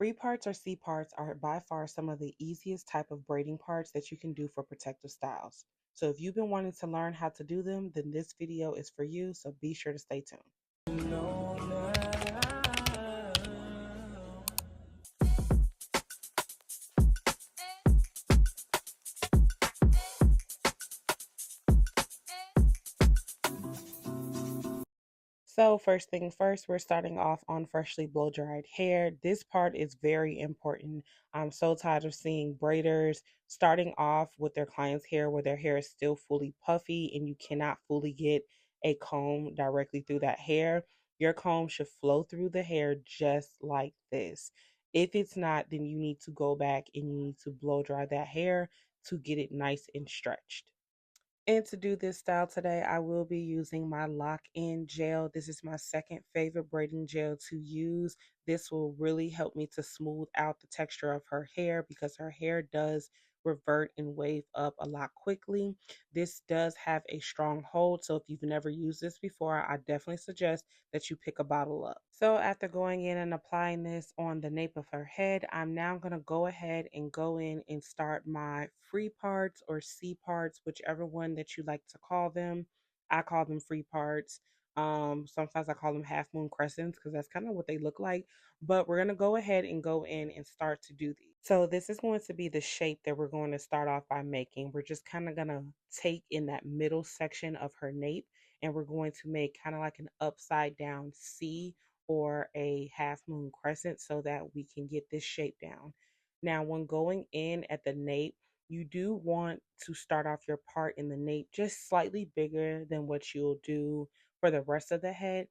Free parts or C parts are by far some of the easiest type of braiding parts that you can do for protective styles. So if you've been wanting to learn how to do them, then this video is for you, so be sure to stay tuned. So first thing first, we're starting off on freshly blow dried hair. This part is very important. I'm so tired of seeing braiders starting off with their clients' hair where their hair is still fully puffy and you cannot fully get a comb directly through that hair. Your comb should flow through the hair just like this. If it's not, then you need to go back and you need to blow dry that hair to get it nice and stretched. And to do this style today, I will be using my lock-in gel. This is my second favorite braiding gel to use. This will really help me to smooth out the texture of her hair because her hair does revert and wave up a lot quickly. This does have a strong hold, so if you've never used this before, I definitely suggest that you pick a bottle up. So after going in and applying this on the nape of her head, I'm now going to go ahead and go in and start my free parts or C parts, whichever one that you like to call them. I call them free parts. Sometimes I call them half moon crescents because that's kind of what they look like. But we're gonna go ahead and go in and start to do these. So this is going to be the shape that we're going to start off by making. We're just kind of gonna take in that middle section of her nape and we're going to make kind of like an upside down C or a half moon crescent so that we can get this shape down. Now, when going in at the nape, you do want to start off your part in the nape just slightly bigger than what you'll do for the rest of the head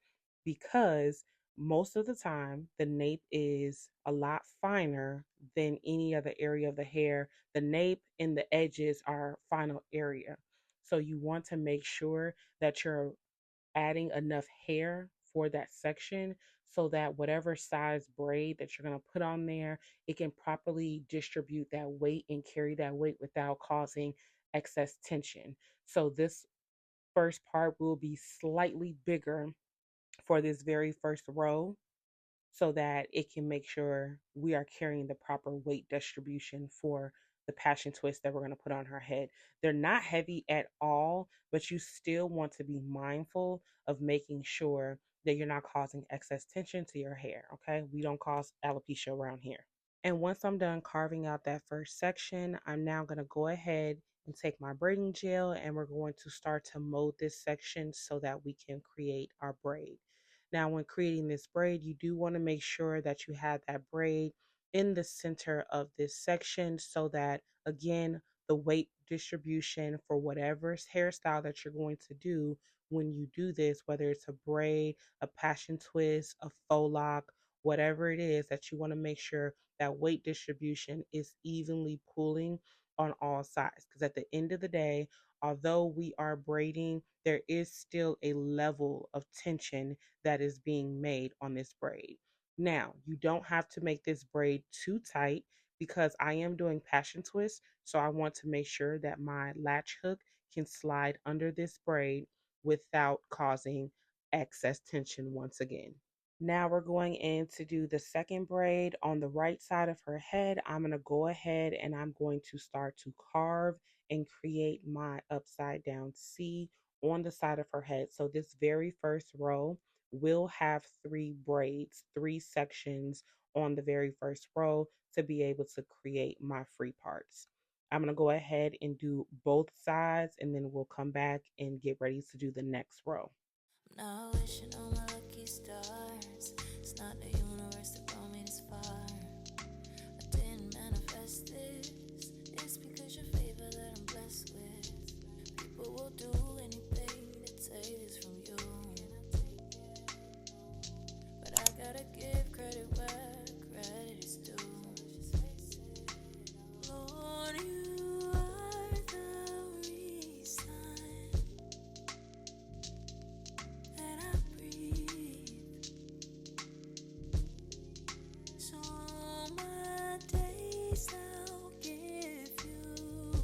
because most of the time the nape is a lot finer than any other area of the hair. The nape and the edges are final area. So you want to make sure that you're adding enough hair for that section so that whatever size braid that you're going to put on there, it can properly distribute that weight and carry that weight without causing excess tension. So this first part will be slightly bigger for this very first row so that it can make sure we are carrying the proper weight distribution for the passion twist that we're going to put on her head. They're not heavy at all, but you still want to be mindful of making sure that you're not causing excess tension to your hair, okay? We don't cause alopecia around here. And once I'm done carving out that first section, I'm now going to go ahead and take my braiding gel and we're going to start to mold this section so that we can create our braid. Now, when creating this braid, you do want to make sure that you have that braid in the center of this section so that, again, the weight distribution for whatever hairstyle that you're going to do when you do this, whether it's a braid, a passion twist, a faux lock, whatever it is, that you want to make sure that weight distribution is evenly pulling on all sides. Because at the end of the day, although we are braiding, there is still a level of tension that is being made on this braid. Now, you don't have to make this braid too tight because I am doing passion twists, so I want to make sure that my latch hook can slide under this braid without causing excess tension once again. Now we're going in to do the second braid on the right side of her head. I'm going to go ahead and I'm going to start to carve and create my upside down C on the side of her head. So this very first row will have three braids, three sections on the very first row to be able to create my free parts. I'm going to go ahead and do both sides and then we'll come back and get ready to do the next row. Now wishing on my lucky stars. It's not the universe that brought me this far. I didn't manifest this. It's because your favor that I'm blessed with. People will do anything to take this from you. But I gotta give credit where credit is due. Lord, you are the reason that I breathe. So my days I'll give you.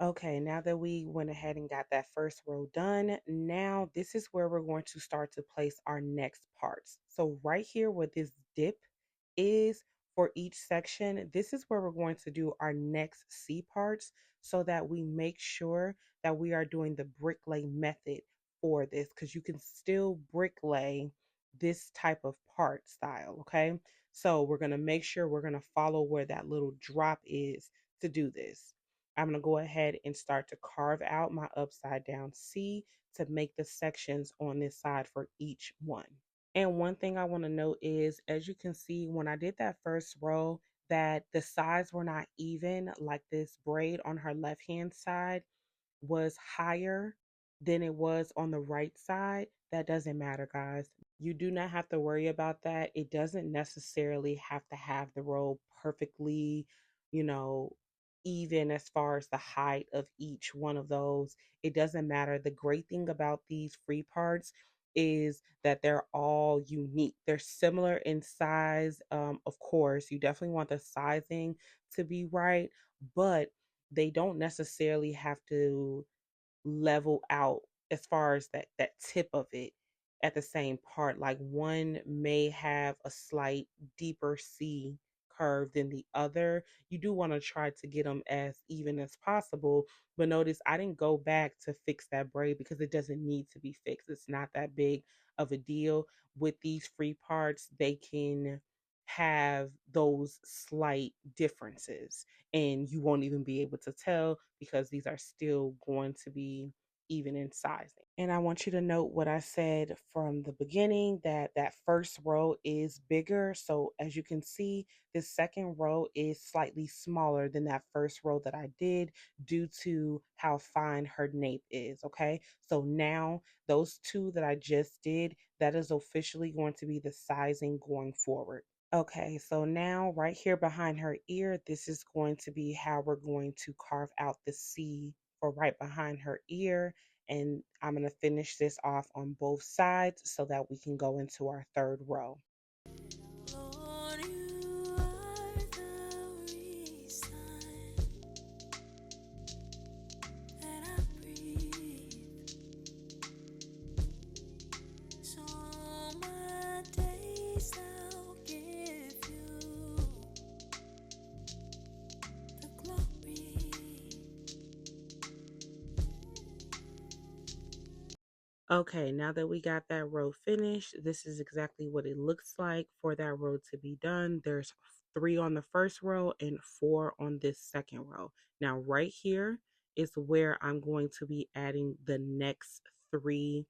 Okay, now that we went ahead and got that first row done, now this is where we're going to start to place our next parts. So right here with this dip is for each section, this is where we're going to do our next C parts so that we make sure that we are doing the brick lay method for this because you can still brick lay this type of part style. Okay. So we're going to make sure we're going to follow where that little drop is to do this. I'm going to go ahead and start to carve out my upside down C to make the sections on this side for each one. And one thing I want to note is, as you can see, when I did that first row, that the sides were not even, like this braid on her left hand side was higher than it was on the right side. That doesn't matter, guys. You do not have to worry about that. It doesn't necessarily have to have the row perfectly, you know, even as far as the height of each one of those. It doesn't matter. The great thing about these free parts is that they're all unique. They're similar in size. Of course, you definitely want the sizing to be right, but they don't necessarily have to level out as far as that tip of it at the same part. Like one may have a slight deeper C curve than the other. You do want to try to get them as even as possible. But notice I didn't go back to fix that braid because it doesn't need to be fixed. It's not that big of a deal. With these free parts, they can have those slight differences and you won't even be able to tell because these are still going to be even in sizing. And I want you to note what I said from the beginning, that that first row is bigger. So as you can see, this second row is slightly smaller than that first row that I did due to how fine her nape is. Okay. So now those two that I just did, that is officially going to be the sizing going forward. Okay, so now right here behind her ear, this is going to be how we're going to carve out the C for right behind her ear. And I'm going to finish this off on both sides so that we can go into our third row. Lord, you are the reason that I breathe. So my days I'll give you the glory. Okay, now that we got that row finished, this is exactly what it looks like for that row to be done. There's three on the first row and four on this second row. Now, right here is where I'm going to be adding the next three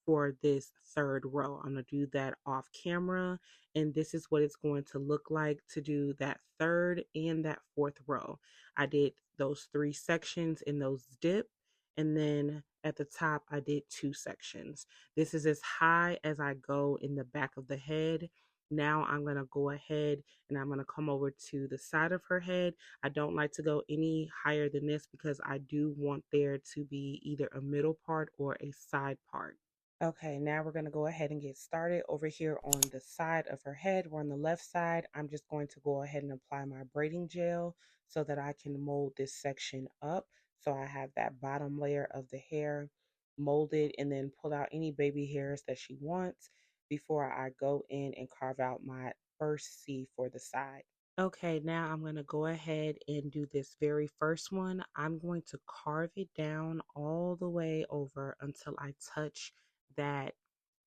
for this third row. I'm going to do that off camera, and this is what it's going to look like to do that third and that fourth row. I did those three sections in those dip, and then at the top I did two sections. This is as high as I go in the back of the head. Now I'm going to go ahead and I'm going to come over to the side of her head. I don't like to go any higher than this because I do want there to be either a middle part or a side part. Okay, now we're going to go ahead and get started over here on the side of her head. We're on the left side. I'm just going to go ahead and apply my braiding gel so that I can mold this section up. So I have that bottom layer of the hair molded and then pull out any baby hairs that she wants before I go in and carve out my first C for the side. Okay, now I'm going to go ahead and do this very first one. I'm going to carve it down all the way over until I touch that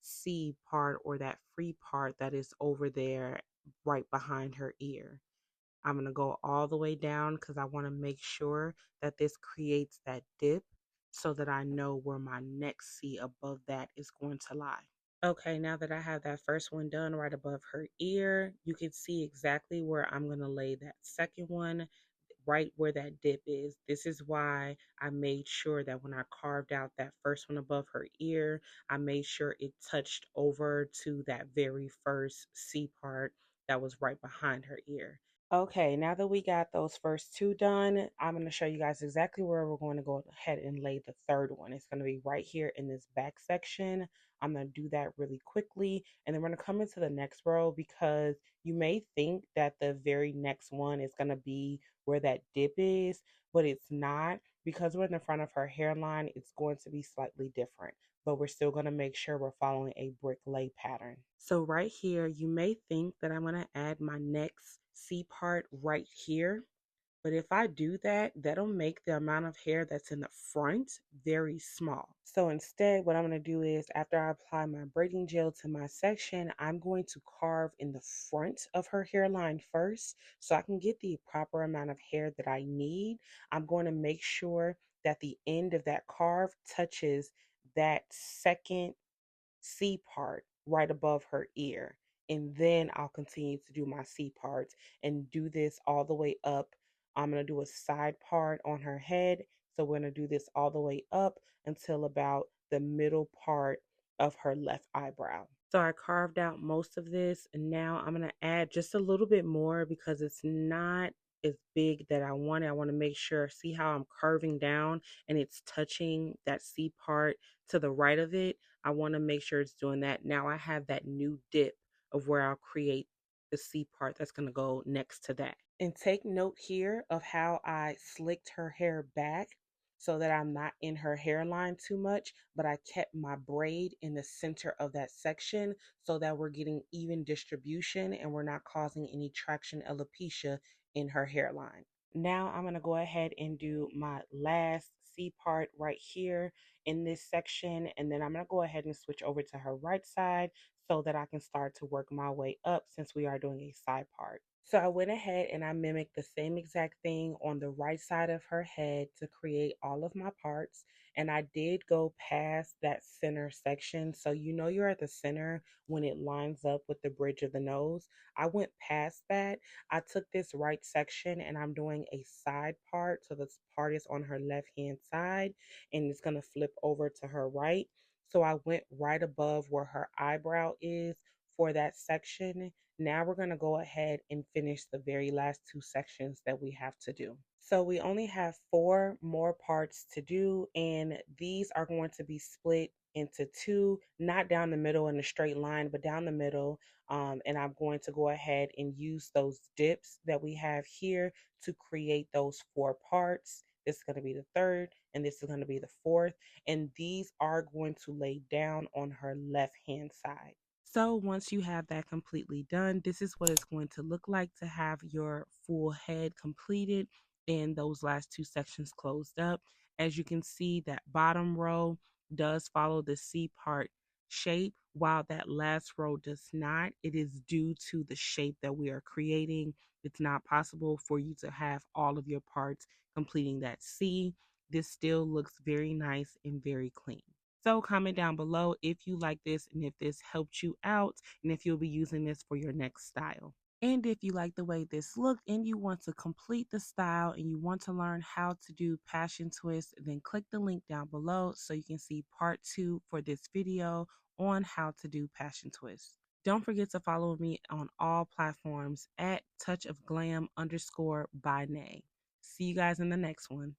C part or that free part that is over there right behind her ear. I'm going to go all the way down because I want to make sure that this creates that dip so that I know where my next C above that is going to lie. Okay, now that I have that first one done right above her ear, you can see exactly where I'm going to lay that second one, right where that dip is. This is why I made sure that when I carved out that first one above her ear, I made sure it touched over to that very first C part that was right behind her ear. Okay, now that we got those first two done, I'm going to show you guys exactly where we're going to go ahead and lay the third one. It's going to be right here in this back section. I'm going to do that really quickly, and then we're going to come into the next row because you may think that the very next one is going to be where that dip is, but it's not. Because we're in the front of her hairline, it's going to be slightly different, but we're still going to make sure we're following a brick lay pattern. So right here, you may think that I'm going to add my next C part right here. But if I do that, that'll make the amount of hair that's in the front very small. So instead, what I'm going to do is after I apply my braiding gel to my section, I'm going to carve in the front of her hairline first so I can get the proper amount of hair that I need. I'm going to make sure that the end of that carve touches that second C part right above her ear. And then I'll continue to do my C parts and do this all the way up. I'm going to do a side part on her head. So we're going to do this all the way up until about the middle part of her left eyebrow. So I carved out most of this, and now I'm going to add just a little bit more because it's not as big that I want it. I want to make sure, see how I'm curving down and it's touching that C part to the right of it. I want to make sure it's doing that. Now I have that new dip of where I'll create the C part that's going to go next to that. And take note here of how I slicked her hair back so that I'm not in her hairline too much, but I kept my braid in the center of that section so that we're getting even distribution and we're not causing any traction alopecia in her hairline. Now I'm going to go ahead and do my last C part right here in this section, and then I'm going to go ahead and switch over to her right side so that I can start to work my way up since we are doing a side part. So I went ahead and I mimicked the same exact thing on the right side of her head to create all of my parts. And I did go past that center section. So you know you're at the center when it lines up with the bridge of the nose. I went past that. I took this right section and I'm doing a side part. So this part is on her left hand side and it's going to flip over to her right. So I went right above where her eyebrow is for that section. Now we're going to go ahead and finish the very last two sections that we have to do. So we only have 4 more parts to do, and these are going to be split into two, not down the middle in a straight line, but down the middle. And I'm going to go ahead and use those dips that we have here to create those 4 parts. This is going to be the third, and this is going to be the fourth. And these are going to lay down on her left hand side. So once you have that completely done, this is what it's going to look like to have your full head completed and those last two sections closed up. As you can see, that bottom row does follow the C part shape, while that last row does not. It is due to the shape that we are creating. It's not possible for you to have all of your parts completing that C. This still looks very nice and very clean. So comment down below if you like this and if this helped you out and if you'll be using this for your next style. And if you like the way this looked and you want to complete the style and you want to learn how to do passion twist, then click the link down below so you can see part 2 for this video on how to do passion twist. Don't forget to follow me on all platforms at touchofglam_by Nay. See you guys in the next one.